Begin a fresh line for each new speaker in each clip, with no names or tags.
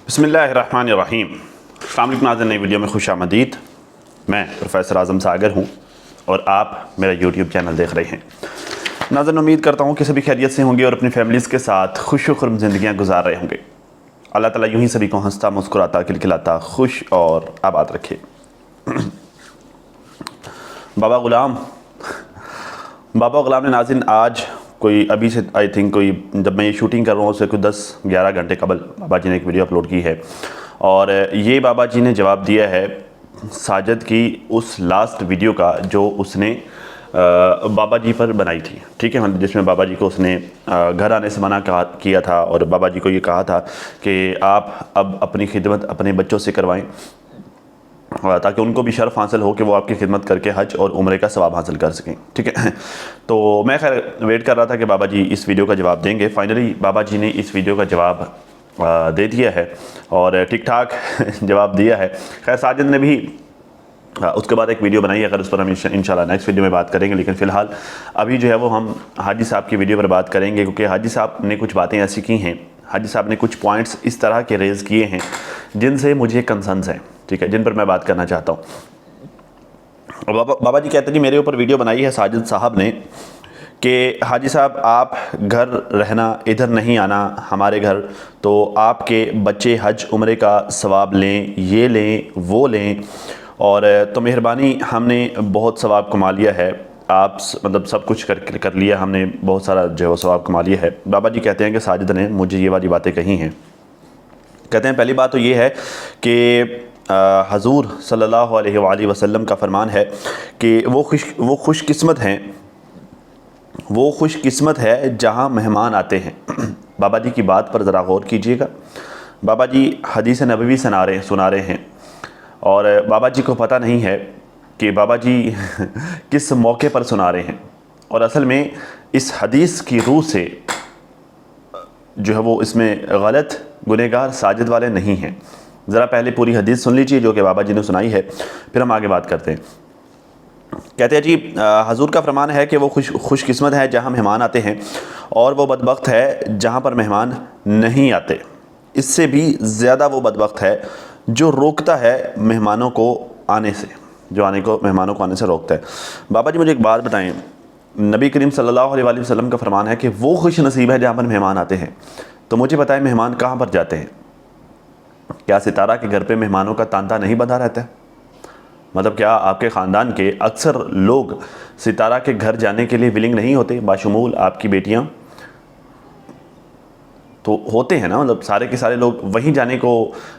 बिस्मिल्लाहिर्रहमानिर्रहीम। अस्सलाम वालेकुम नाज़रीन, नई वीडियो में खुश आमदीद। मैं प्रोफेसर आज़म सागर हूँ और आप मेरा यूट्यूब चैनल देख रहे हैं। नाज़रीन, उम्मीद करता हूँ कि सभी खैरियत से होंगे और अपनी फैमिलीज़ के साथ खुश खुर्म ज़िंदगियाँ गुजार रहे होंगे। अल्लाह ताला यूँ ही सभी को हंसता मुस्कुराता खिलखिलाता खुश और आबाद रखे। बाबा ग़ुलाम ने नाज़रीन आज कोई अभी से आई थिंक कोई जब मैं ये शूटिंग कर रहा हूँ उससे कोई 10-11 घंटे कबल बाबा जी ने एक वीडियो अपलोड की है और ये बाबा जी ने जवाब दिया है साजिद की उस लास्ट वीडियो का जो उसने बाबा जी पर बनाई थी। ठीक है, मतलब जिसमें बाबा जी को उसने घर आने से मना किया था और बाबा जी को ये कहा था कि आप अब अपनी खिदमत अपने बच्चों से करवाएं ताकि उनको भी शर्फ हासिल हो कि वो आपकी खिदमत करके हज और उम्रे का सवाब हासिल कर सकें। ठीक है, तो मैं खैर वेट कर रहा था कि बाबा जी इस वीडियो का जवाब देंगे। फाइनली बाबा जी ने इस वीडियो का जवाब दे दिया है और ठीक ठाक जवाब दिया है। खैर साजिद ने भी उसके बाद एक वीडियो बनाई है, अगर उस पर हम इंशाल्लाह नेक्स्ट वीडियो में बात करेंगे, लेकिन फ़िलहाल अभी जो है वो हम हाजी साहब की वीडियो पर बात करेंगे क्योंकि हाजी साहब ने कुछ बातें ऐसी की हैं, हाजी साहब ने कुछ पॉइंट्स इस तरह के रेज़ किए हैं जिनसे मुझे कंसर्न्स हैं। ठीक है, जिन पर मैं बात करना चाहता हूँ। बाबा जी कहते हैं जी मेरे ऊपर वीडियो बनाई है साजिद साहब ने कि हाजी साहब आप घर रहना, इधर नहीं आना हमारे घर, तो आपके बच्चे हज उम्रे का सवाब लें, ये लें वो लें, और तो मेहरबानी हमने बहुत सवाब कमा लिया है, आप मतलब सब कुछ कर लिया हमने, बहुत सारा जो है वो सवाब कमा लिया है। बाबा जी कहते हैं कि साजिद ने मुझे ये वाली बातें कही हैं। कहते हैं पहली बात तो ये है कि हजूर सल्लल्लाहु अलैहि वसल्लम का फरमान है कि वो खुशकिस्मत है जहाँ मेहमान आते हैं। बाबा जी की बात पर ज़रा गौर कीजिएगा। बाबा जी हदीस नबवी सुना रहे हैं और बाबा जी को पता नहीं है कि बाबा जी किस मौके पर सुना रहे हैं, और असल में इस हदीस की रूह से जो है वो इसमें गलत गुनहगार साजिद वाले नहीं हैं। ज़रा पहले पूरी हदीस सुन लीजिए जो कि बाबा जी ने सुनाई है, फिर हम आगे बात करते हैं। कहते हैं जी हजूर का फरमान है कि वो खुशकिस्मत है जहाँ मेहमान आते हैं और वो बदबख्त है जहाँ पर मेहमान नहीं आते। इससे भी ज़्यादा वो बदबख्त है जो रोकता है मेहमानों को आने से, मेहमानों को आने से रोकता है। बाबा जी मुझे एक बात बताएं, नबी करीम सल्लल्लाहु अलैहि वसल्लम का फरमान है कि वो खुश नसीब है जहाँ पर मेहमान आते हैं। तो मुझे बताएं मेहमान कहाँ पर जाते हैं? क्या सितारा के घर पे मेहमानों का तांता नहीं बंधा रहता है? मतलब क्या आपके ख़ानदान के अक्सर लोग सितारा के घर जाने के लिए विलिंग नहीं होते, बाशमूल आपकी बेटियां तो होते हैं ना, मतलब सारे के सारे लोग वहीं जाने को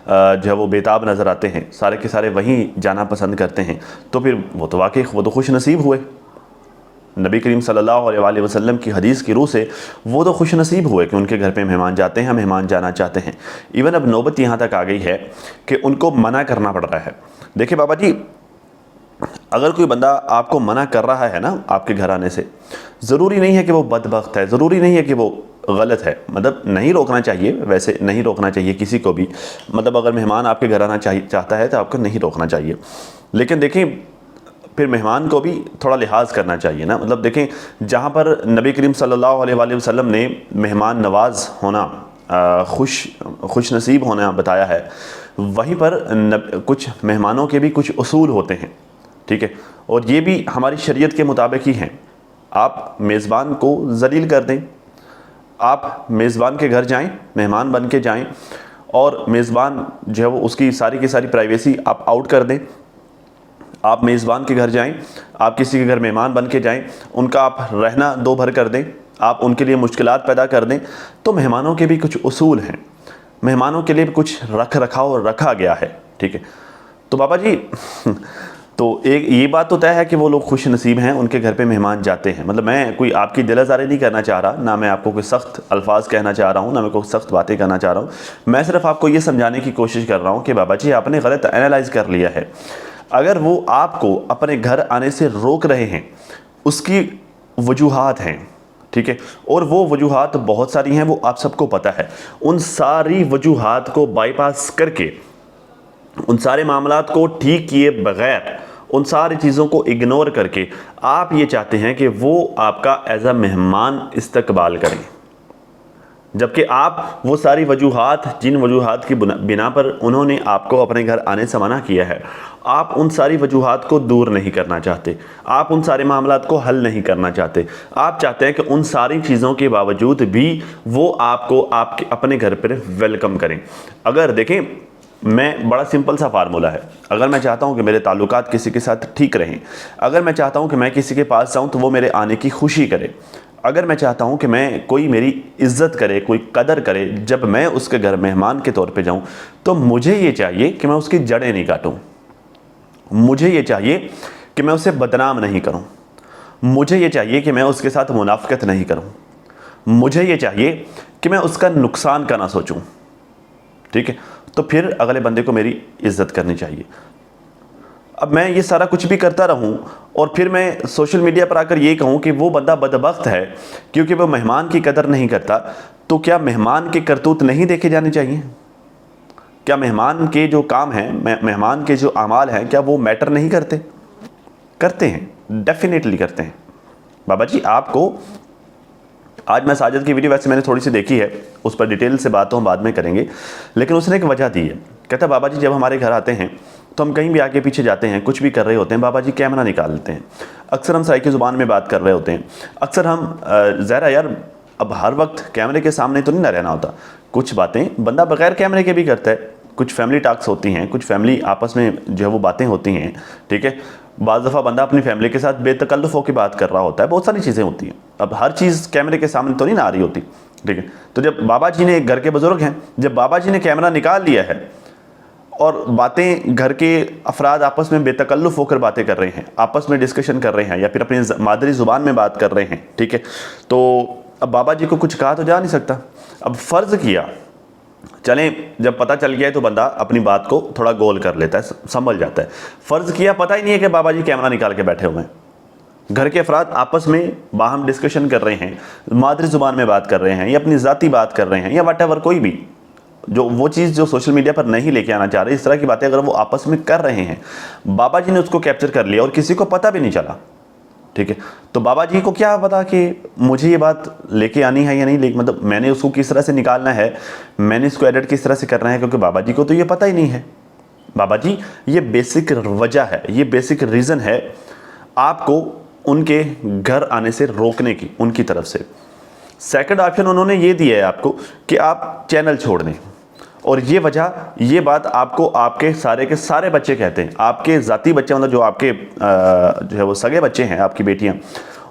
जो है वो बेताब नज़र आते हैं, सारे के सारे वहीं जाना पसंद करते हैं। तो फिर वो तो खुश नसीब हुए। नबी करीम सल्लल्लाहु अलैहि वसल्लम की हदीस की रूह से वो तो खुश नसीब हुए कि उनके घर पे मेहमान जाते हैं, मेहमान जाना चाहते हैं। इवन अब नौबत यहाँ तक आ गई है कि उनको मना करना पड़ रहा है। देखिए बाबा जी, अगर कोई बंदा आपको मना कर रहा है ना आपके घर आने से, ज़रूरी नहीं है कि वो बदबख्त है, ज़रूरी नहीं है कि वो गलत है। मतलब नहीं रोकना चाहिए, वैसे नहीं रोकना चाहिए किसी को भी। मतलब अगर मेहमान आपके घर आना चाहता है तो आपको नहीं रोकना चाहिए, लेकिन देखें फिर मेहमान को भी थोड़ा लिहाज करना चाहिए ना। मतलब देखें जहाँ पर नबी करीम सल्लल्लाहु अलैहि वसल्लम ने मेहमान नवाज होना, खुश नसीब होना बताया है, वहीं पर कुछ मेहमानों के भी कुछ उसूल होते हैं। ठीक है, और ये भी हमारी शरीयत के मुताबिक ही हैं। आप मेज़बान को जलील कर दें, आप मेज़बान के घर जाएं, मेहमान बन के जाएं, और मेज़बान जो है वो उसकी सारी की सारी प्राइवेसी आप आउट कर दें। आप मेज़बान के घर जाएं, आप किसी के घर मेहमान बन के जाएं, उनका आप रहना दो भर कर दें, आप उनके लिए मुश्किलात पैदा कर दें। तो मेहमानों के भी कुछ उसूल हैं, मेहमानों के लिए भी कुछ रखाव रखा गया है। ठीक है, तो बाबा जी तो एक ये बात तो तय है कि वो लोग खुश नसीब हैं, उनके घर पे मेहमान जाते हैं। मतलब मैं कोई आपकी दिल आज़ारी नहीं करना चाह रहा, ना मैं आपको कोई सख्त अल्फाज कहना चाह रहा हूँ, ना मैं कोई सख्त बातें करना चाह रहा हूँ। मैं सिर्फ आपको ये समझाने की कोशिश कर रहा हूँ कि बाबा जी आपने गलत एनालाइज़ कर लिया है। अगर वो आपको अपने घर आने से रोक रहे हैं, उसकी वजूहात हैं। ठीक है, और वो वजूहात बहुत सारी हैं, वो आप सबको पता है। उन सारी वजूहात को बाईपास करके, उन सारे मामलात को ठीक किए बगैर, उन सारी चीज़ों को इग्नोर करके आप ये चाहते हैं कि वो आपका एज अ मेहमान इस्तकबाल करें। जबकि आप वो सारी वजूहात, जिन वजूहात की बिना पर उन्होंने आपको अपने घर आने से मना किया है, आप उन सारी वजूहात को दूर नहीं करना चाहते, आप उन सारे मामलात को हल नहीं करना चाहते। आप चाहते हैं कि उन सारी चीज़ों के बावजूद भी वो आपको आपके अपने घर पर वेलकम करें। अगर देखें, मैं बड़ा सिंपल सा फार्मूला है, अगर मैं चाहता हूं कि मेरे ताल्लुकात किसी के साथ ठीक रहें, अगर मैं चाहता हूं कि मैं किसी के पास जाऊं तो वो मेरे आने की खुशी करे, अगर मैं चाहता हूं कि मैं कोई मेरी इज्जत करे, कोई कदर करे जब मैं उसके घर मेहमान के तौर पे जाऊं, तो मुझे ये चाहिए कि मैं उसकी जड़ें नहीं काटूं, मुझे ये चाहिए कि मैं उसे बदनाम नहीं करूं, मुझे ये चाहिए कि मैं उसके साथ मुनाफिकत नहीं करूं, मुझे ये चाहिए कि मैं उसका नुकसान का ना सोचूं। ठीक है, तो फिर अगले बंदे को मेरी इज्जत करनी चाहिए। अब मैं ये सारा कुछ भी करता रहूं और फिर मैं सोशल मीडिया पर आकर ये कहूं कि वो बंदा बदबख्त है क्योंकि वो मेहमान की कदर नहीं करता, तो क्या मेहमान के करतूत नहीं देखे जाने चाहिए? क्या मेहमान के जो काम हैं, मेहमान के जो अमाल हैं, क्या वो मैटर नहीं करते? करते हैं, डेफिनेटली करते हैं। बाबा जी, आपको आज मैं साजिद की वीडियो वैसे मैंने थोड़ी सी देखी है, उस पर डिटेल से बात तो हम बाद में करेंगे, लेकिन उसने एक वजह दी है। कहता है बाबा जी जब हमारे घर आते हैं तो हम कहीं भी आगे पीछे जाते हैं, कुछ भी कर रहे होते हैं, बाबा जी कैमरा निकाल लेते हैं। अक्सर हम सराइकी ज़ुबान में बात कर रहे होते हैं, अक्सर हम ज़रा यार अब हर वक्त कैमरे के सामने तो नहीं ना रहना होता, कुछ बातें बंदा बगैर कैमरे के भी करता है। कुछ फैमिली टॉक्स होती हैं, कुछ फैमिली आपस में जो है वो बातें होती हैं। ठीक है, बाज़ दफ़ा बंदा अपनी फैमिली के साथ बेतकल्लुफ़ होकर बात कर रहा होता है, बहुत सारी चीज़ें होती हैं। अब हर चीज़ कैमरे के सामने तो नहीं ना आ रही होती। ठीक है, तो जब बाबा जी ने, घर के बुज़ुर्ग हैं, जब बाबा जी ने कैमरा निकाल लिया है और बातें घर के अफराद आपस में बेतकल्लुफ़ होकर बातें कर रहे हैं, आपस में डिस्कशन कर रहे हैं या फिर अपनी मादरी ज़ुबान में बात कर रहे हैं, ठीक है, तो अब बाबा जी को कुछ कहा तो जा नहीं सकता। अब फ़र्ज़ किया, चलें जब पता चल गया है तो बंदा अपनी बात को थोड़ा गोल कर लेता है, संभल जाता है। फ़र्ज़ किया, पता ही नहीं है कि बाबा जी कैमरा निकाल के बैठे हुए हैं, घर के अफराद आपस में बाहम डिस्कशन कर रहे हैं, मादरी ज़ुबान में बात कर रहे हैं या अपनी ज़ाती बात कर रहे हैं या वट कोई भी जो वो चीज़ जो सोशल मीडिया पर नहीं लेके आना चाह रहे, इस तरह की बातें अगर वो आपस में कर रहे हैं, बाबा जी ने उसको कैप्चर कर लिया और किसी को पता भी नहीं चला। ठीक है, तो बाबा जी को क्या पता कि मुझे ये बात लेके आनी है या नहीं, लेकिन मतलब मैंने उसको किस तरह से निकालना है, मैंने इसको एडिट किस तरह से करना है, क्योंकि बाबा जी को तो ये पता ही नहीं है। बाबा जी, ये बेसिक वजह है, ये बेसिक रीज़न है आपको उनके घर आने से रोकने की, उनकी तरफ से। सेकंड ऑप्शन उन्होंने ये दिया है आपको कि आप चैनल छोड़ दें, और ये वजह, ये बात आपको आपके सारे के सारे बच्चे कहते हैं, आपके ज़ाती बच्चे, मतलब जो आपके जो है वो सगे बच्चे हैं, आपकी बेटियां,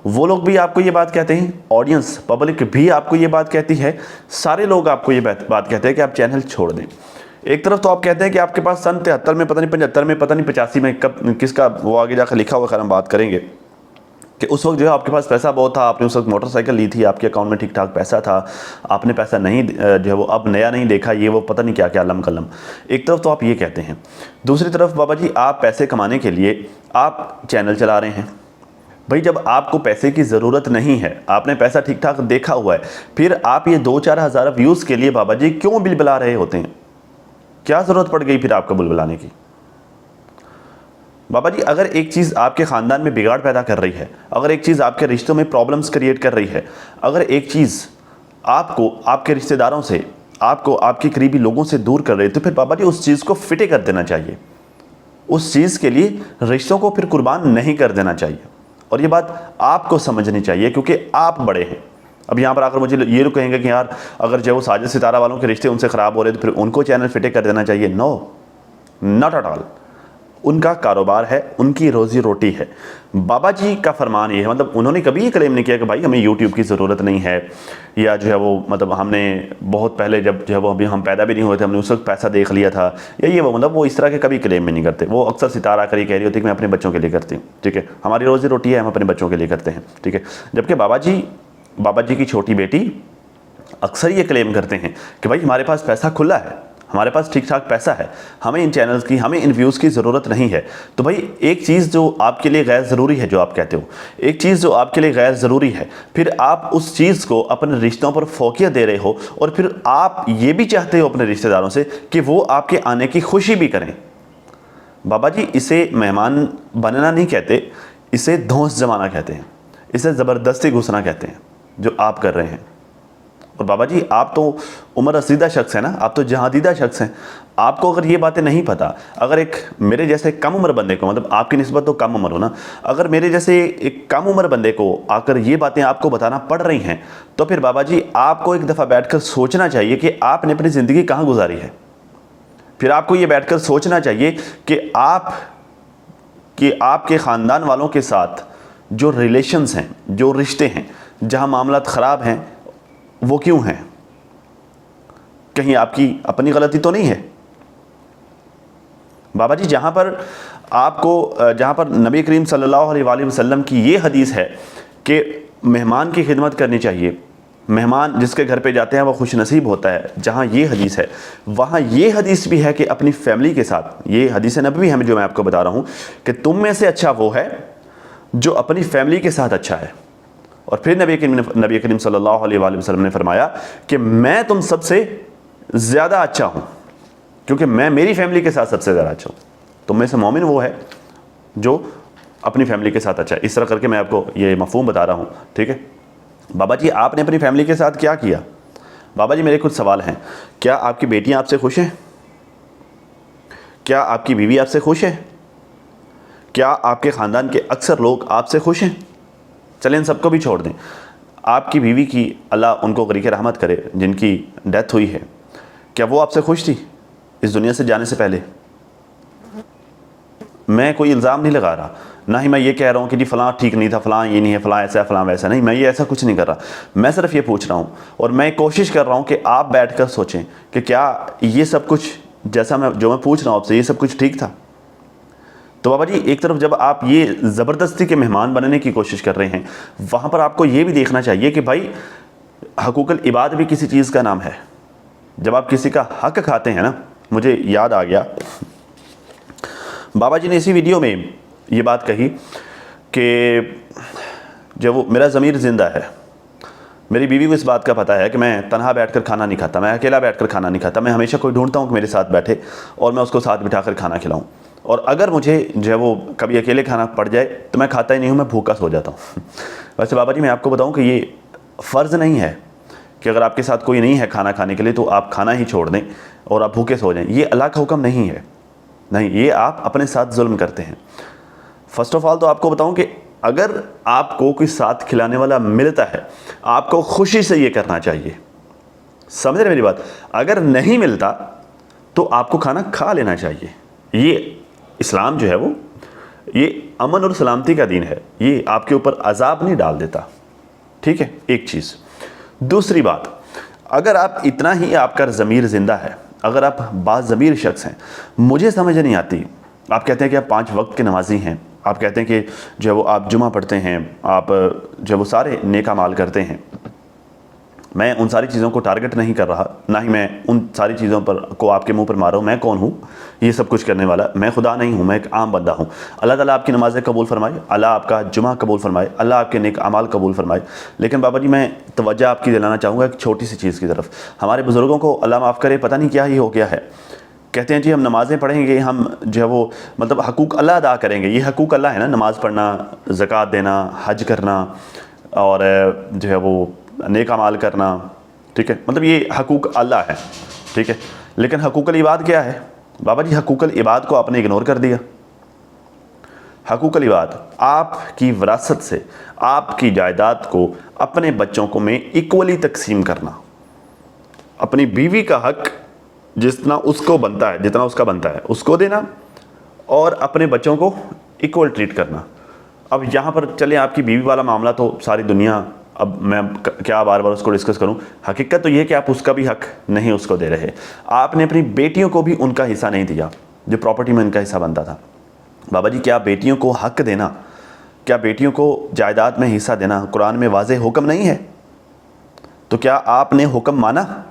वो लोग भी आपको ये बात कहते हैं, ऑडियंस पब्लिक भी आपको ये बात कहती है, सारे लोग आपको ये बात कहते हैं कि आप चैनल छोड़ दें। एक तरफ तो आप कहते हैं कि आपके पास सन 73 में, पता नहीं 75 में, पता नहीं 85 में, कब किसका वो आगे जाकर लिखा हुआ, खैर हम बात करेंगे, कि उस वक्त जो है आपके पास पैसा बहुत था, आपने उस वक्त मोटरसाइकिल ली थी, आपके अकाउंट में ठीक ठाक पैसा था, आपने पैसा नहीं जो है वो अब नया नहीं देखा, ये वो पता नहीं क्या क्या लम कलम। एक तरफ तो आप ये कहते हैं, दूसरी तरफ बाबा जी आप पैसे कमाने के लिए आप चैनल चला रहे हैं। भाई जब आपको पैसे की ज़रूरत नहीं है, आपने पैसा ठीक ठाक देखा हुआ है, फिर आप ये 2-4 हज़ार व्यूज़ के लिए बाबा जी क्यों बिल बुला रहे होते हैं? क्या ज़रूरत पड़ गई फिर आपको बिल बुलाने की? बाबा जी अगर एक चीज़ आपके ख़ानदान में बिगाड़ पैदा कर रही है, अगर एक चीज़ आपके रिश्तों में प्रॉब्लम्स क्रिएट कर रही है, अगर एक चीज़ आपको आपके रिश्तेदारों से, आपको आपके करीबी लोगों से दूर कर रही है, तो फिर बाबा जी उस चीज़ को फिटे कर देना चाहिए, उस चीज़ के लिए रिश्तों को फिर कुर्बान नहीं कर देना चाहिए। और ये बात आपको समझनी चाहिए क्योंकि आप बड़े हैं। अब यहाँ पर आकर मुझे ये लोग कहेंगे कि यार अगर जो वो साजिद सितारा वालों के रिश्ते उनसे ख़राब हो रहे तो फिर उनको चैनल फिटे कर देना चाहिए। No, not at all. उनका कारोबार है, उनकी रोज़ी रोटी है। बाबा जी का फरमान ये है, मतलब उन्होंने कभी ये क्लेम नहीं किया कि भाई हमें यूट्यूब की ज़रूरत नहीं है, या जो है वो मतलब हमने बहुत पहले जब जो है वो अभी हम पैदा भी नहीं हुए थे हमने उस वक्त पैसा देख लिया था, या ये वो, मतलब वो इस तरह के कभी क्लेम में नहीं करते। वो अक्सर सितारा कर ही कह रही होती है कि मैं अपने बच्चों के लिए करती हूँ। ठीक है, हमारी रोज़ी रोटी है, हम अपने बच्चों के लिए करते हैं। ठीक है, जबकि बाबा जी की छोटी बेटी अक्सर ये क्लेम करते हैं कि भाई हमारे पास पैसा खुला है, हमारे पास ठीक ठाक पैसा है, हमें इन चैनल्स की, हमें इन व्यूज़ की ज़रूरत नहीं है। तो भाई एक चीज़ जो आपके लिए गैर ज़रूरी है, जो आप कहते हो, एक चीज़ जो आपके लिए गैर ज़रूरी है, फिर आप उस चीज़ को अपने रिश्तों पर फोकियत दे रहे हो, और फिर आप ये भी चाहते हो अपने रिश्तेदारों से कि वो आपके आने की खुशी भी करें। बाबा जी इसे मेहमान बनना नहीं कहते, इसे धौंस जमाना कहते हैं, इसे ज़बरदस्ती घुसना कहते हैं, जो आप कर रहे हैं। और बाबा जी आप तो उम्र रसीदा शख्स हैं ना, आप तो जहादीदा शख्स हैं, आपको अगर ये बातें नहीं पता, अगर एक मेरे जैसे कम उम्र बंदे को, मतलब आपकी निस्बत तो कम उम्र हो ना, अगर मेरे जैसे एक कम उम्र बंदे को आकर ये बातें आपको बताना पड़ रही हैं, तो फिर बाबा जी आपको एक दफ़ा बैठकर सोचना चाहिए कि आपने अपनी ज़िंदगी कहाँ गुजारी है। फिर आपको ये बैठकर सोचना चाहिए कि आपके ख़ानदान वालों के साथ जो रिलेशंस हैं, जो रिश्ते हैं, जहाँ मामलात ख़राब हैं, वो क्यों हैं? कहीं आपकी अपनी गलती तो नहीं है? बाबा जी जहाँ पर नबी करीम सल्लल्लाहु अलैहि वसल्लम की ये हदीस है कि मेहमान की खिदमत करनी चाहिए, मेहमान जिसके घर पे जाते हैं वो खुश नसीब होता है, जहाँ ये हदीस है वहाँ ये हदीस भी है कि अपनी फैमिली के साथ, ये हदीस नबवी है जो मैं आपको बता रहा हूँ कि तुम में से अच्छा वो है जो अपनी फैमिली के साथ अच्छा है। और फिर नबी करीम सल्लल्लाहु अलैहि वसल्लम ने फरमाया कि मैं तुम सबसे ज़्यादा अच्छा हूँ क्योंकि मैं मेरी फैमिली के साथ सबसे ज़्यादा अच्छा हूँ। तुम में से मोमिन वो है जो अपनी फैमिली के साथ अच्छा है। इस तरह करके मैं आपको ये मफ़हूम बता रहा हूँ, ठीक है। बाबा जी आपने अपनी फैमिली के साथ क्या किया? बाबा जी मेरे कुछ सवाल हैं। क्या आपकी बेटियाँ आपसे खुश हैं? क्या आपकी बीवी आपसे खुश है? क्या आपके ख़ानदान के अक्सर लोग आपसे खुश हैं? चलें इन सबको भी छोड़ दें। आपकी बीवी की अल्लाह उनको गरीक़ रहमत करे जिनकी डेथ हुई है, क्या वो आपसे खुश थी इस दुनिया से जाने से पहले? मैं कोई इल्ज़ाम नहीं लगा रहा, ना ही मैं ये कह रहा हूँ कि जी फ़लाँ ठीक नहीं था, फ़लाँ ये नहीं है, फ़लाँ ऐसा है, फ़लाँ वैसा नहीं। मैं ये ऐसा कुछ नहीं कर रहा। मैं सिर्फ ये पूछ रहा हूँ और मैं कोशिश कर रहा हूँ कि आप बैठकर सोचें कि क्या ये सब कुछ जैसा जो मैं पूछ रहा हूँ आपसे, ये सब कुछ ठीक था? तो बाबा जी एक तरफ जब आप ये ज़बरदस्ती के मेहमान बनने की कोशिश कर रहे हैं, वहाँ पर आपको ये भी देखना चाहिए कि भाई हकूक़ुल इबाद भी किसी चीज़ का नाम है। जब आप किसी का हक़ खाते हैं ना, मुझे याद आ गया बाबा जी ने इसी वीडियो में ये बात कही कि जब वो मेरा ज़मीर ज़िंदा है, मेरी बीवी को इस बात का पता है कि मैं तन्हा बैठकर खाना नहीं खाता, मैं अकेला बैठकर खाना नहीं खाता, मैं हमेशा कोई ढूंढता हूँ कि मेरे साथ बैठे और मैं उसको साथ बिठाकर खाना खिलाऊँ। और अगर मुझे जो है वो कभी अकेले खाना पड़ जाए तो मैं खाता ही नहीं हूँ, मैं भूखा सो जाता हूँ। वैसे बाबा जी मैं आपको बताऊँ कि ये फ़र्ज़ नहीं है कि अगर आपके साथ कोई नहीं है खाना खाने के लिए तो आप खाना ही छोड़ दें और आप भूखे सो जाएं। ये अल्लाह का हुक्म नहीं है, नहीं, ये आप अपने साथ जुल्म करते हैं। फ़र्स्ट ऑफ़ ऑल तो आपको बताऊं कि अगर आपको कोई साथ खिलाने वाला मिलता है, आपको खुशी से ये करना चाहिए। समझ रहे मेरी बात? अगर नहीं मिलता तो आपको खाना खा लेना चाहिए। ये इस्लाम जो है वो ये अमन और सलामती का दीन है, ये आपके ऊपर अजाब नहीं डाल देता, ठीक है। एक चीज़। दूसरी बात, अगर आप इतना ही आपका ज़मीर ज़िंदा है, अगर आप बाज़मीर शख्स हैं, मुझे समझ नहीं आती, आप कहते हैं कि आप 5 वक्त के नमाजी हैं, आप कहते हैं कि जो है वो आप जुमा पढ़ते हैं, आप जो है वो सारे नेक अमाल करते हैं। मैं उन सारी चीज़ों को टारगेट नहीं कर रहा, ना ही मैं उन सारी चीज़ों पर को आपके मुंह पर मार रहा हूँ। मैं कौन हूँ ये सब कुछ करने वाला? मैं खुदा नहीं हूँ, मैं एक आम बंदा हूँ। अल्लाह ताला आपकी नमाज़ें कबूल फरमाए, अल्लाह आपका जुमा कबूल फरमाए, अल्लाह आपके नेक अमाल कबूल फरमाए। लेकिन बाबा जी मैं तवज्जो आपकी दिलाना चाहूँगा एक छोटी सी चीज़ की तरफ। हमारे बुज़ुर्गों को अल्लाह माफ़ करे, पता नहीं क्या ही हो गया है, कहते हैं जी हम नमाज़ें पढ़ेंगे, हम जो है वो मतलब हकूक़ अल्लाह अदा करेंगे। ये हकूक़ अल्लाह है ना, नमाज़ पढ़ना, ज़कात देना, हज करना और जो है वो नेक अमाल करना, ठीक है, मतलब ये हकूक़ अल्लाह है, ठीक है। लेकिन हकूक़ुल इबाद क्या है? बाबा जी हकूक़ुल इबाद को आपने इग्नोर कर दिया। हकूक़ुल इबाद आपकी विरासत से आपकी जायदाद को अपने बच्चों को में इक्वली तकसीम करना, अपनी बीवी का हक़ जितना उसको बनता है, जितना उसका बनता है उसको देना और अपने बच्चों को इक्वल ट्रीट करना। अब यहाँ पर चले आपकी बीवी वाला मामला तो सारी दुनिया, अब मैं क्या बार बार उसको डिस्कस करूं। हकीकत तो ये कि आप उसका भी हक नहीं उसको दे रहे। आपने अपनी बेटियों को भी उनका हिस्सा नहीं दिया जो प्रॉपर्टी में उनका हिस्सा बनता था। बाबा जी क्या बेटियों को हक देना, क्या बेटियों को जायदाद में हिस्सा देना कुरान में वाज़ेह हुक्म नहीं है? तो क्या आपने हुक्म माना?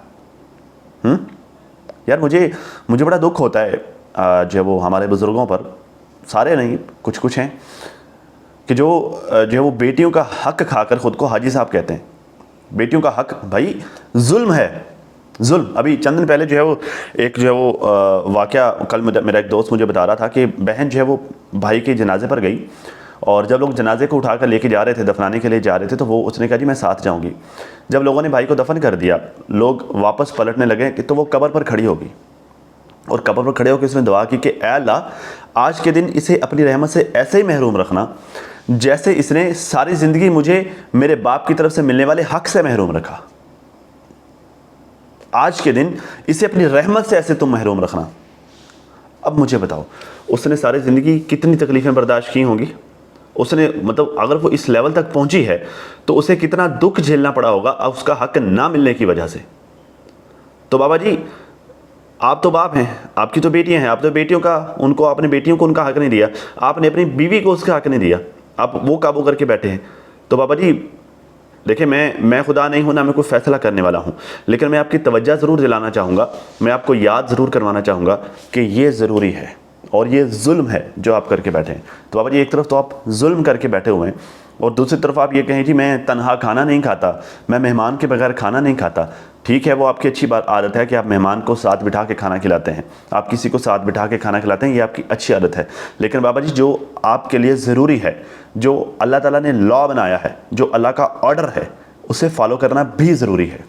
यार मुझे बड़ा दुख होता है जो वो हमारे बुज़ुर्गों पर, सारे नहीं कुछ कुछ हैं कि जो है वो बेटियों का हक़ खाकर ख़ुद को हाजी साहब कहते हैं। बेटियों का हक़ भाई जुल्म है, जुल्म। अभी चंद दिन पहले जो है वो एक जो है वो वाक़या कल मेरा एक दोस्त मुझे बता रहा था कि बहन जो है वो भाई के जनाजे पर गई और जब लोग जनाजे को उठाकर लेके जा रहे थे, दफनाने के लिए जा रहे थे, तो वो उसने कहा जी मैं साथ जाऊँगी। जब लोगों ने भाई को दफन कर दिया, लोग वापस पलटने लगे कि तो वो कब्र पर खड़ी होगी और कब्र पर खड़े होकर उसने दुआ की कि ऐ अल्लाह आज के दिन इसे अपनी रहमत से ऐसे ही महरूम रखना जैसे इसने सारी ज़िंदगी मुझे मेरे बाप की तरफ से मिलने वाले हक़ से महरूम रखा। आज के दिन इसे अपनी रहमत से ऐसे तुम महरूम रखना। अब मुझे बताओ, उसने सारी ज़िंदगी कितनी तकलीफ़ें बर्दाश्त की होंगी? उसने मतलब अगर वो इस लेवल तक पहुंची है तो उसे कितना दुख झेलना पड़ा होगा अब उसका हक़ ना मिलने की वजह से। तो बाबा जी आप तो बाप हैं, आपकी तो बेटियां हैं, आप तो बेटियों का उनको आपने बेटियों को उनका हक़ नहीं दिया, आपने अपनी बीवी को उसका हक़ नहीं दिया, आप वो काबू करके बैठे हैं। तो बाबा जी देखिए, मैं खुदा नहीं हूँ, ना मैं कोई फ़ैसला करने वाला हूँ, लेकिन मैं आपकी तवज्जो ज़रूर दिलाना चाहूँगा, मैं आपको याद ज़रूर करवाना चाहूँगा कि ये ज़रूरी है और ये जुल्म है जो आप करके बैठे हैं। तो बाबा जी एक तरफ तो आप जुल्म करके बैठे हुए हैं और दूसरी तरफ आप ये कहें जी मैं तन्हा खाना नहीं खाता, मैं मेहमान के बगैर खाना नहीं खाता। ठीक है, वो आपकी अच्छी बात आदत है कि आप मेहमान को साथ बिठा के खाना खिलाते हैं, आप किसी को साथ बिठा के खाना खिलाते हैं, ये आपकी अच्छी आदत है। लेकिन बाबा जी जो आपके लिए ज़रूरी है, जो अल्लाह ताला ने लॉ बनाया है, जो अल्लाह का ऑर्डर है, उसे फॉलो करना भी ज़रूरी है।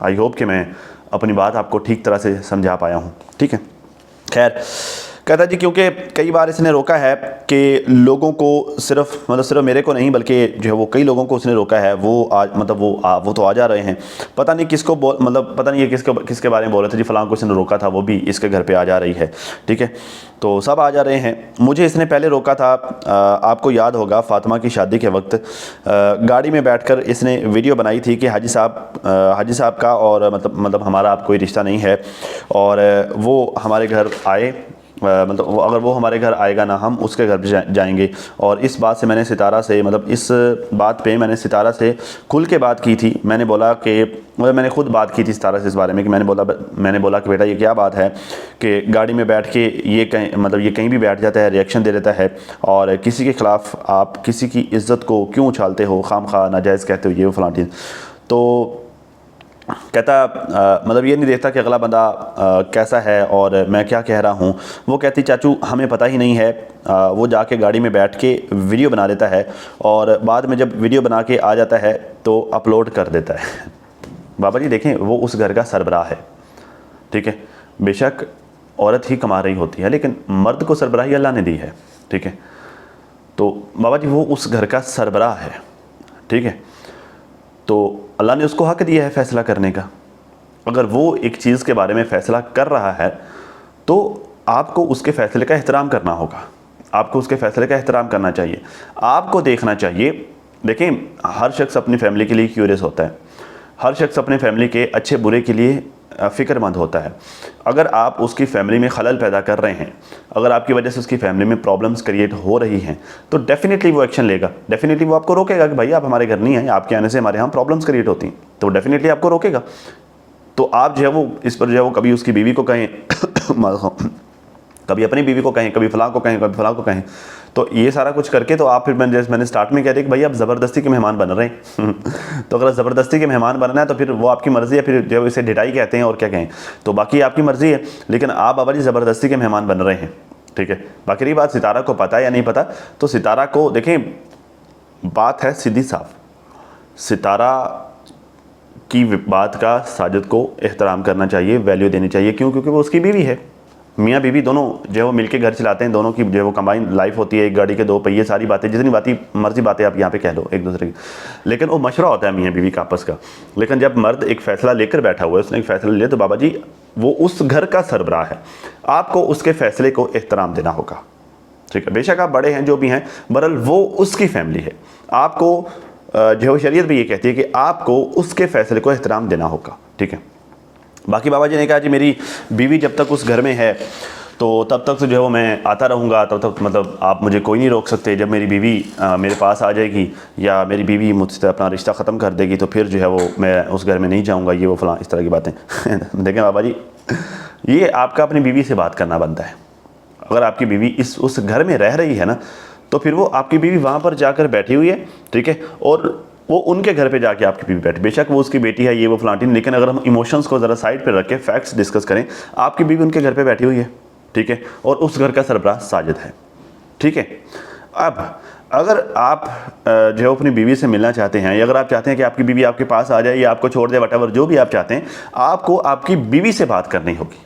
आई होप कि मैं अपनी बात आपको ठीक तरह से समझा पाया हूँ। ठीक है, खैर कहता जी क्योंकि कई बार इसने रोका है कि लोगों को सिर्फ मेरे को नहीं बल्कि जो है वो कई लोगों को उसने रोका है, वो आज वो तो आ जा रहे हैं, पता नहीं किसको पता नहीं ये किसके बारे में बोल रहे थे जी, फलां को इसने रोका था, वो भी इसके घर पे आ जा रही है। ठीक है, तो सब आ जा रहे हैं। मुझे इसने पहले रोका था, आपको याद होगा फातिमा की शादी के वक्त गाड़ी में बैठकर इसने वीडियो बनाई थी कि हाजी साहब का और मतलब हमारा आप कोई रिश्ता नहीं है और वो हमारे घर आए, अगर वो हमारे घर आएगा ना हम उसके घर पे जाएंगे। और इस बात से मैंने सितारा से इस बात पे मैंने सितारा से खुल के बात की थी। मैंने बोला कि मैंने खुद बात की थी सितारा से इस बारे में कि मैंने बोला कि बेटा ये क्या बात है कि गाड़ी में बैठ के ये कहीं भी बैठ जाता है, रिएक्शन दे देता है और किसी के ख़िलाफ़ आप किसी की इज़्ज़त को क्यों उछालते हो, खामखा नाजायज़ कहते हो, ये वो फलां चीज़। तो कहता ये नहीं देखता कि अगला बंदा कैसा है और मैं क्या कह रहा हूँ। वो कहती चाचू हमें पता ही नहीं है। वो जाके गाड़ी में बैठ के वीडियो बना देता है और बाद में जब वीडियो बना के आ जाता है तो अपलोड कर देता है। बाबा जी देखें, वो उस घर का सरबराह है। ठीक है, बेशक औरत ही कमा रही होती है लेकिन मर्द को सरबराही अल्लाह ने दी है। ठीक है, तो बाबा जी वो उस घर का सरबराह है। ठीक है, तो अल्लाह ने उसको हक़ दिया है फ़ैसला करने का। अगर वो एक चीज़ के बारे में फ़ैसला कर रहा है तो आपको उसके फ़ैसले का एहतराम करना होगा, आपको उसके फ़ैसले का एहतराम करना चाहिए। आपको देखना चाहिए, देखें हर शख्स अपनी फ़ैमिली के लिए क्यूरियस होता है, हर शख्स अपने फ़ैमिली के अच्छे बुरे के लिए फ़िक्रमंद होता है। अगर आप उसकी फ़ैमिली में खलल पैदा कर रहे हैं, अगर आपकी वजह से उसकी फ़ैमिली में प्रॉब्लम्स क्रिएट हो रही हैं तो डेफ़िनेटली वो एक्शन लेगा। डेफ़िनेटली वो आपको रोकेगा कि भाई आप हमारे घर नहीं आए, आपके आने से हमारे यहाँ प्रॉब्लम्स क्रिएट होती हैं, तो डेफ़िनेटली आपको रोकेगा। तो आप जो है वो इस पर जो है वो कभी उसकी बीवी को कहें कभी अपनी बीवी को कहें, कभी फलां को कहें, कभी फलां को कहें, तो ये सारा कुछ करके तो आप फिर मैंने स्टार्ट में कह दिया कि भाई आप ज़बरदस्ती के मेहमान बन रहे हैं। तो अगर ज़बरदस्ती के मेहमान बनना है तो फिर वो आपकी मर्ज़ी है, फिर जो इसे ढिठाई कहते हैं और क्या कहें, तो बाकी आपकी मर्ज़ी है, लेकिन आप बाबा जी ज़बरदस्ती के मेहमान बन रहे हैं। ठीक है, बाकी रही बात सितारा को पता है या नहीं पता, तो सितारा को देखें बात है सीधी साफ, सितारा की बात का साजिद को एहतराम करना चाहिए, वैल्यू देनी चाहिए। क्यों? क्योंकि वो उसकी बीवी है, मियाँ बीवी दोनों जो है वो मिलके घर चलाते हैं, दोनों की जो है वो कंबाइन लाइफ होती है, एक गाड़ी के दो पहिए, सारी बातें जितनी मर्जी बातें आप यहाँ पे कह लो एक दूसरे की, लेकिन वो मशवरा होता है मियाँ बीवी का आपस का। लेकिन जब मर्द एक फ़ैसला लेकर बैठा हुआ है, उसने एक फ़ैसला लिया, तो बाबा जी वो उस घर का सरबराह है, आपको उसके फ़ैसले को एहतराम देना होगा। ठीक है, बेशक आप बड़े हैं जो भी हैं, बहरहाल वो उसकी फैमिली है, आपको जो है शरीयत भी ये कहती है कि आपको उसके फ़ैसले को एहतराम देना होगा। ठीक है, बाकी बाबा जी ने कहा जी मेरी बीवी जब तक उस घर में है तो तब तक तो जो है वो मैं आता रहूँगा, तब तक आप मुझे कोई नहीं रोक सकते। जब मेरी बीवी मेरे पास आ जाएगी या मेरी बीवी मुझसे अपना रिश्ता ख़त्म कर देगी तो फिर जो है वो मैं उस घर में नहीं जाऊँगा, ये वो फलां इस तरह की बातें। देखें बाबा जी, ये आपका अपनी बीवी से बात करना बनता है। अगर आपकी बीवी उस घर में रह रही है ना, तो फिर वो आपकी बीवी वहाँ पर जाकर बैठी हुई है। ठीक है, और वो उनके घर पे जाके आपकी बीवी बैठी, बेशक वो उसकी बेटी है, ये वो फलांटी, लेकिन अगर हम इमोशंस को ज़रा साइड पे रख के फैक्ट्स डिस्कस करें, आपकी बीवी उनके घर पे बैठी हुई है। ठीक है, और उस घर का सरबराह साजिद है। ठीक है, अब अगर आप जो अपनी बीवी से मिलना चाहते हैं, या अगर आप चाहते हैं कि आपकी बीवी आपके पास आ जाए या आपको छोड़ दे, वटएवर जो भी आप चाहते हैं, आपको आपकी बीवी से बात करनी होगी,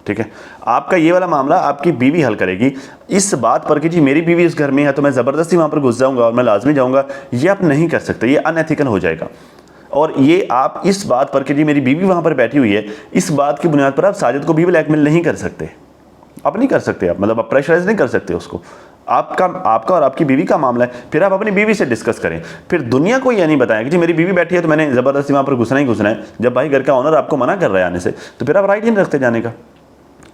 ठीक है। आपका ये वाला मामला आपकी बीवी हल करेगी। इस बात पर कि जी मेरी बीवी इस घर में है तो मैं ज़बरदस्ती वहाँ पर घुस जाऊँगा और मैं लाजमी जाऊँगा, ये आप नहीं कर सकते, ये अनएथिकल हो जाएगा। और ये आप इस बात पर कि जी मेरी बीवी वहाँ पर बैठी हुई है, इस बात की बुनियाद पर आप साजिद को भी ब्लैकमेल नहीं कर सकते, आप नहीं कर सकते, आप मतलब आप प्रेशराइज नहीं कर सकते उसको। आपका और आपकी बीवी का मामला है, फिर आप अपनी बीवी से डिस्कस करें। फिर दुनिया को ये नहीं बताया कि जी मेरी बीवी बैठी है तो मैंने ज़बरदस्ती वहाँ पर घुसना ही घुसना है। जब भाई घर का ऑनर आपको मना कर रहा है आने से, तो फिर आप राइट ही नहीं रखते जाने का।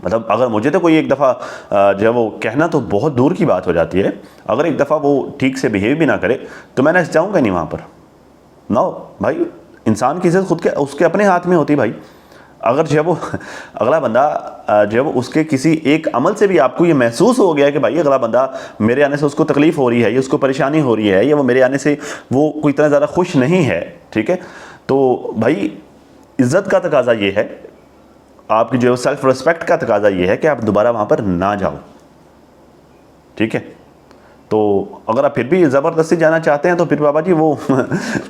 मतलब अगर मुझे तो कोई एक दफ़ा जो है वो कहना तो बहुत दूर की बात हो जाती है, अगर एक दफ़ा वो ठीक से बिहेव भी ना करे तो मैं जाऊँगा नहीं वहाँ पर। ना भाई, इंसान की इज्जत खुद के उसके अपने हाथ में होती भाई। अगर जो है वो अगला बंदा जो है वो उसके किसी एक अमल से भी आपको ये महसूस हो गया कि भाई अगला बंदा मेरे आने से उसको तकलीफ़ हो रही है या उसको परेशानी हो रही है या वो मेरे आने से वो कोई इतना ज़्यादा खुश नहीं है, ठीक है, तो भाई इज़्ज़त का तकाजा ये है, आपकी जो सेल्फ रिस्पेक्ट का तकाजा ये है कि आप दोबारा वहाँ पर ना जाओ, ठीक है। तो अगर आप फिर भी ज़बरदस्ती जाना चाहते हैं तो फिर बाबा जी वो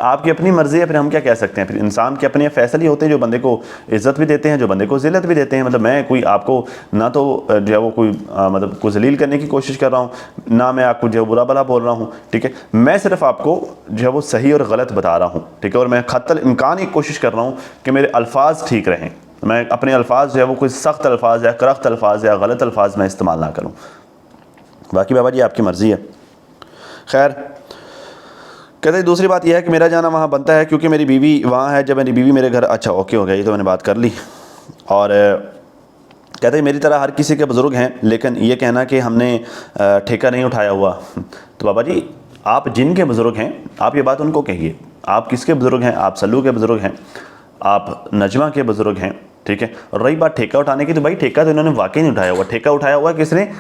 आपकी अपनी मर्ज़ी है, फिर हम क्या कह सकते हैं। फिर इंसान के अपने फैसले होते हैं जो बंदे को इज़्ज़त भी देते हैं, जो बंदे को ज़िल्लत भी देते हैं। मतलब मैं कोई आपको ना तो जो है वो कोई मतलब को जलील करने की कोशिश कर रहा हूँ, ना मैं आपको जो है बुरा भला बोल रहा हूँ, ठीक है। मैं सिर्फ आपको जो है वो सही और गलत बता रहा हूँ, ठीक है। और मैं खत्तल इम्कान की कोशिश कर रहा हूँ कि मेरे अल्फाज ठीक रहें, मैं अपने अल्फाज जो है वो कोई सख्त अल्फाज या करख्त अल्फाज या गलत अल्फाज मैं इस्तेमाल ना करूँ। बाकी बाबा जी आपकी मर्ज़ी है। खैर, कहते हैं दूसरी बात यह है कि मेरा जाना वहाँ बनता है क्योंकि मेरी बीवी वहाँ है। जब मेरी बीवी मेरे घर, अच्छा ओके हो गया, ये तो मैंने बात कर ली। और कहते हैं मेरी तरह हर किसी के बुज़ुर्ग हैं, लेकिन ये कहना कि हमने ठेका नहीं उठाया हुआ। तो बाबा जी आप जिनके बुज़ुर्ग हैं आप ये बात उनको कहिए। आप किसके बुज़ुर्ग हैं? आप सल्लू के बुज़ुर्ग हैं, आप नजमा के बुज़ुर्ग हैं, ठीक है। और रही बात ठेका उठाने की, तो भाई ठेका तो इन्होंने वाकई नहीं उठाया हुआ। ठेका उठाया हुआ किसने?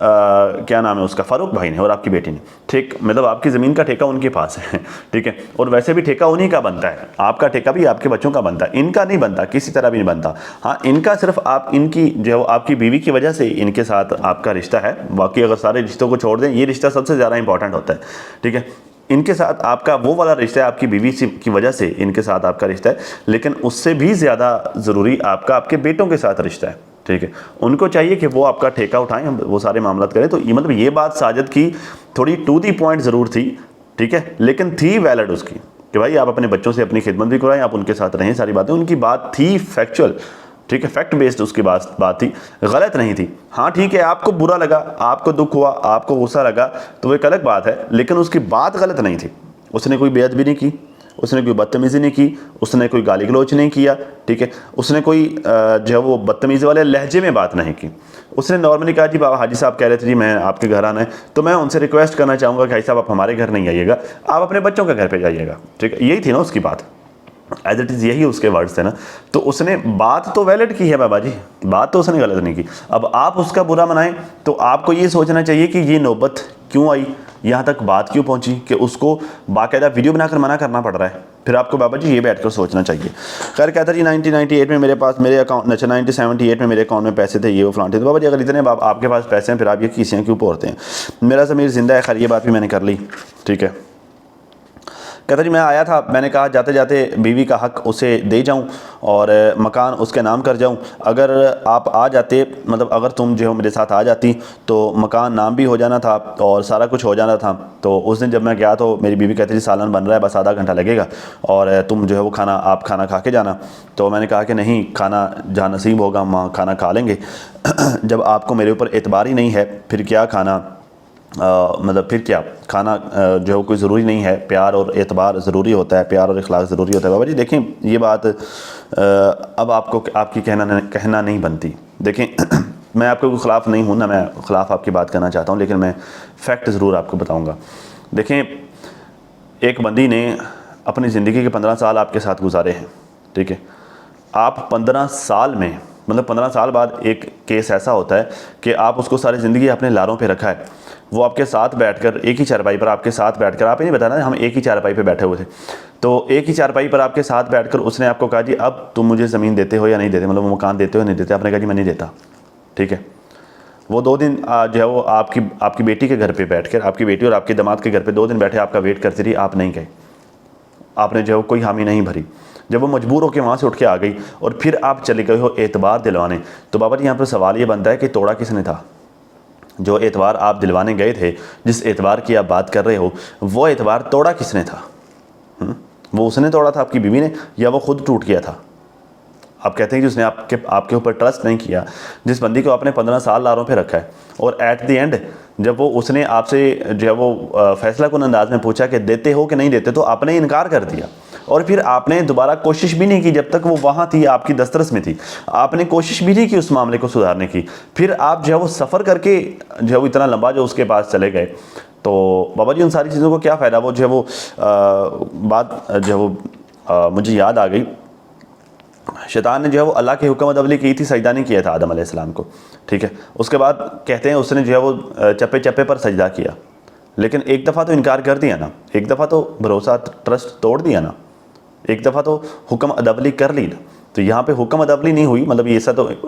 क्या नाम है उसका, फ़ारूक भाई ने और आपकी बेटी ने। ठीक, मतलब आपकी ज़मीन का ठेका उनके पास है, ठीक है। और वैसे भी ठेका उन्हीं का बनता है, आपका ठेका भी आपके बच्चों का बनता है, इनका नहीं बनता, किसी तरह भी नहीं बनता। हाँ, इनका सिर्फ आप इनकी जो आपकी बीवी की वजह से इनके साथ आपका रिश्ता है। बाकी अगर सारे रिश्तों को छोड़ दें, ये रिश्ता सबसे ज़्यादा इंपॉर्टेंट होता है, ठीक है। इनके साथ आपका वो वाला रिश्ता है, आपकी बीवी की वजह से इनके साथ आपका रिश्ता है, लेकिन उससे भी ज़्यादा ज़रूरी आपका आपके बेटों के साथ रिश्ता है, ठीक है। उनको चाहिए कि वो आपका ठेका उठाएं, वो सारे मामला करें। तो ये मतलब ये बात साजिद की थोड़ी टू दी पॉइंट ज़रूर थी, ठीक है, लेकिन थी वैलिड उसकी कि भाई आप अपने बच्चों से अपनी खिदमत भी कराएं, आप उनके साथ रहें, सारी बातें उनकी बात थी फैक्चुअल, ठीक है, फैक्ट बेस्ड उसकी बात थी, गलत नहीं थी। हाँ ठीक है, आपको बुरा लगा, आपको दुख हुआ, आपको गुस्सा लगा, तो वो एक अलग बात है, लेकिन उसकी बात गलत नहीं थी। उसने कोई बेअदबी नहीं की, उसने कोई बदतमीज़ी नहीं की, उसने कोई गाली गलौच नहीं किया, ठीक है। उसने कोई जो है वो बदतमीज़ी वाले लहजे में बात नहीं की। उसने नॉर्मली कहा जी बाबा हाजी साहब कह रहे थे जी मैं आपके घर आना है, तो मैं उनसे रिक्वेस्ट करना चाहूँगा कि हाजी साहब आप हमारे घर नहीं आइएगा, आप अपने बच्चों के घर पे जाइएगा, ठीक है। यही थी ना उसकी बात, एज इट इज़ यही उसके वर्ड्स थे ना। तो उसने बात तो वैलिड की है बाबा जी, बात तो उसने गलत नहीं की। अब आप उसका बुरा मनाएं तो आपको ये सोचना चाहिए कि ये नौबत क्यों आई, यहाँ तक बात क्यों पहुँची कि उसको बाकायदा वीडियो बनाकर मना करना पड़ रहा है। फिर आपको बाबा जी ये बैठ कर सोचना चाहिए। खैर कहता जी 1998 में मेरे पास मेरे अकाउंट, अच्छा 1978 में मेरे अकाउंट में पैसे थे, ये वो फलांटे। तो बाबा जी अगर इतने आपके पास पैसे हैं फिर आप ये किसियाँ क्यों पोरते हैं? मेरा ज़मीर ज़िंदा है। खैर ये बात भी मैंने कर ली, ठीक है। कहता जी मैं आया था, मैंने कहा जाते जाते बीवी का हक़ उसे दे जाऊं और मकान उसके नाम कर जाऊं। अगर आप आ जाते, मतलब अगर तुम जो मेरे साथ आ जाती तो मकान नाम भी हो जाना था और सारा कुछ हो जाना था। तो उस दिन जब मैं गया तो मेरी बीवी कहती थी सालन बन रहा है, बस आधा घंटा लगेगा और तुम जो है वो आप खाना खा के जाना। तो मैंने कहा कि नहीं, खाना जहाँ नसीब होगा वहाँ खाना खा लेंगे। जब आपको मेरे ऊपर एतबार ही नहीं है फिर क्या खाना, मतलब फिर क्या खाना जो है कोई ज़रूरी नहीं है। प्यार और एतबार ज़रूरी होता है, प्यार और इखलाक ज़रूरी होता है। बाबा जी देखें ये बात अब आपको आपकी कहना नहीं बनती। देखें मैं आपके ख़िलाफ़ नहीं हूँ ना, मैं ख़िलाफ़ आपकी बात करना चाहता हूँ, लेकिन मैं फ़ैक्ट ज़रूर आपको बताऊँगा। देखें एक बंदी ने अपनी ज़िंदगी के 15 साल आपके साथ गुजारे हैं, ठीक है। आप 15 साल में, मतलब 15 साल बाद एक केस ऐसा होता है कि आप उसको सारी ज़िंदगी अपने लारों पे रखा है। वो आपके साथ बैठकर एक ही चारपाई पर आपके साथ बैठकर, आप ही नहीं बताना हम एक ही चारपाई पे बैठे हुए थे, तो एक ही चारपाई पर आपके साथ बैठकर उसने आपको कहा जी अब तुम मुझे ज़मीन देते हो या नहीं देते, मतलब वो मकान देते हो या नहीं देते। आपने कहा जी मैं नहीं देता, ठीक है। वो 2 दिन जो है वो आपकी बेटी के घर पे बैठकर, आपकी बेटी और आपके दामाद के घर पे 2 दिन बैठे आपका वेट करती रही, आप नहीं गए, आपने जो है कोई हामी नहीं भरी। जब वो मजबूर होकर वहाँ से उठ के आ गई और फिर आप चले गए हो एतबार दिलवाने, तो बाबा जी यहाँ पर सवाल ये बनता है कि तोड़ा किसने था? जो एतबार आप दिलवाने गए थे, जिस एतबार की आप बात कर रहे हो, वो एतबार तोड़ा किसने था? वो उसने तोड़ा था, आपकी बीवी ने, या वो खुद टूट गया था? आप कहते हैं कि उसने आपके ऊपर ट्रस्ट नहीं किया। जिस बंदी को आपने 15 साल लारों पे रखा है और एट द एंड जब वो उसने आपसे जो है वो फैसला कुन अंदाज में पूछा कि देते हो कि नहीं देते, तो आपने इनकार कर दिया और फिर आपने दोबारा कोशिश भी नहीं की। जब तक वो वहाँ थी, आपकी दस्तरस में थी, आपने कोशिश भी नहीं की उस मामले को सुधारने की। फिर आप जो है वो सफ़र करके जो है वो इतना लंबा जो उसके पास चले गए, तो बाबा जी उन सारी चीज़ों को क्या फ़ायदा? वो जो है वो बात जो है वो मुझे याद आ गई, शैतान ने जो है वो अल्लाह के हुक्म अदवली की थी, सजदा नहीं किया था आदम अलैहिस्सलाम को, ठीक है। उसके बाद कहते हैं उसने जो है वो चप्पे चप्पे पर सजदा किया, लेकिन एक दफ़ा तो इनकार कर दिया ना, एक दफ़ा तो भरोसा ट्रस्ट तोड़ दिया ना, एक दफ़ा तो हुक्म अदवली कर ली ना। तो यहाँ पे हुक्म अदवली नहीं हुई, मतलब ये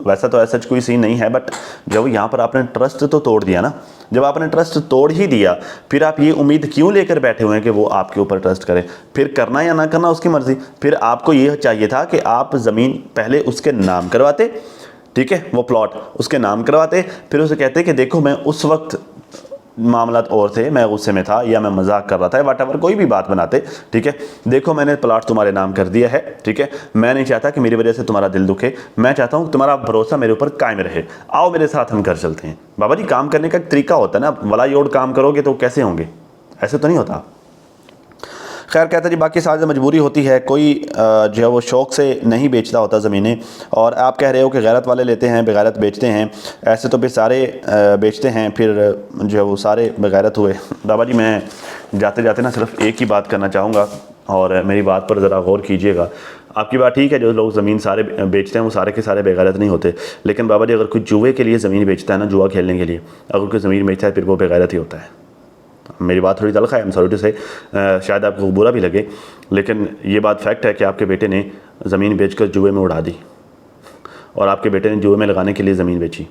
वैसा तो ऐसा कोई सीन नहीं है, बट जब यहाँ पर आपने ट्रस्ट तो तोड़ दिया ना। जब आपने ट्रस्ट तोड़ ही दिया, फिर आप ये उम्मीद क्यों लेकर बैठे हुए हैं कि वो आपके ऊपर ट्रस्ट करें? फिर करना या ना करना उसकी मर्ज़ी। फिर आपको ये चाहिए था कि आप ज़मीन पहले उसके नाम करवाते, ठीक है, वो प्लॉट उसके नाम करवाते, फिर उसे कहते कि देखो मैं उस वक्त मामलात और थे, मैं गुस्से में था या मैं मजाक कर रहा था, वट कोई भी बात बनाते, ठीक है, देखो मैंने प्लाट तुम्हारे नाम कर दिया है, ठीक है, मैं नहीं चाहता कि मेरी वजह से तुम्हारा दिल दुखे, मैं चाहता हूँ तुम्हारा भरोसा मेरे ऊपर कायम रहे, आओ मेरे साथ हम घर चलते हैं। बाबा जी काम करने का एक तरीका होता है ना, वला योड़ काम करोगे तो कैसे होंगे? ऐसे तो नहीं होता। खैर कहता जी बाकी सारी मजबूरी होती है, कोई जो है वो शौक़ से नहीं बेचता होता ज़मीनें। और आप कह रहे हो कि गैरत वाले लेते हैं बेगैरत बेचते हैं, ऐसे तो फिर सारे बेचते हैं, फिर जो है वो सारे बेगैरत हुए। बाबा जी मैं जाते जाते ना सिर्फ एक ही बात करना चाहूँगा, और मेरी बात पर ज़रा गौर कीजिएगा। आपकी बात ठीक है, जो लोग ज़मीन सारे बेचते हैं वो सारे के सारे बेगैरत नहीं होते, लेकिन बाबा जी अगर कोई जुए के लिए ज़मीन बेचता है ना, जुआ खेलने के लिए अगर कोई ज़मीन बेचता है, फिर वो बेगैरत ही होता है। मेरी बात थोड़ी तलख़ है, आई एम सॉरी टू से, शायद आपको बुरा भी लगे, लेकिन ये बात फैक्ट है कि आपके बेटे ने ज़मीन बेचकर जुए में उड़ा दी, और आपके बेटे ने जुए में लगाने के लिए ज़मीन बेची,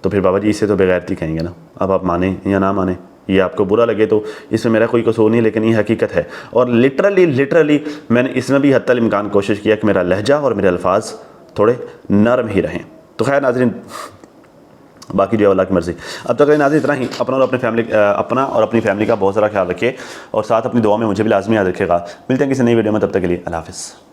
तो फिर बाबा जी इसे तो बेगैरती कहेंगे ना। अब आप माने या ना माने, ये आपको बुरा लगे तो इसमें मेरा कोई कसूर नहीं, लेकिन ये हकीकत है। और लिटरली मैंने इसमें भी हत्तल इम्कान कोशिश किया कि मेरा लहजा और मेरे अल्फाज थोड़े नरम ही रहें। तो खैर नाज़रीन, बाकी जो है अल्लाह की मर्ज़ी। अब तक नाज़रीन इतना ही। अपना और अपनी फैमिली का बहुत सारा ख्याल रखिए, और साथ अपनी दुआ में मुझे भी लाजमी याद रखिएगा। मिलते हैं किसी नई वीडियो में, तब तक के लिए अल्लाह हाफ़िज़।